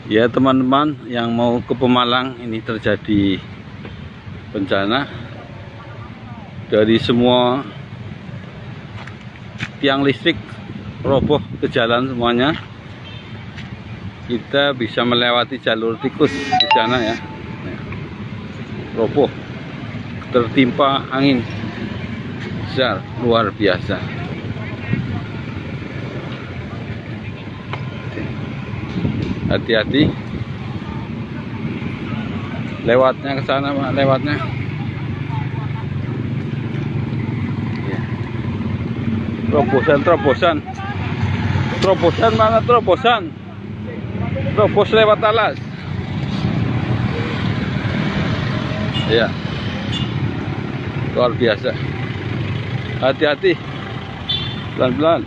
Ya teman-teman yang mau ke Pemalang, ini terjadi bencana dari semua tiang listrik roboh ke jalan semuanya. Kita bisa melewati jalur tikus di sana ya, roboh tertimpa angin besar luar biasa. Hati-hati lewatnya ke sana Pak, lewatnya ya. Terobosan mana terobosan, terobos lewat alas ya, luar biasa. Hati-hati, pelan-pelan.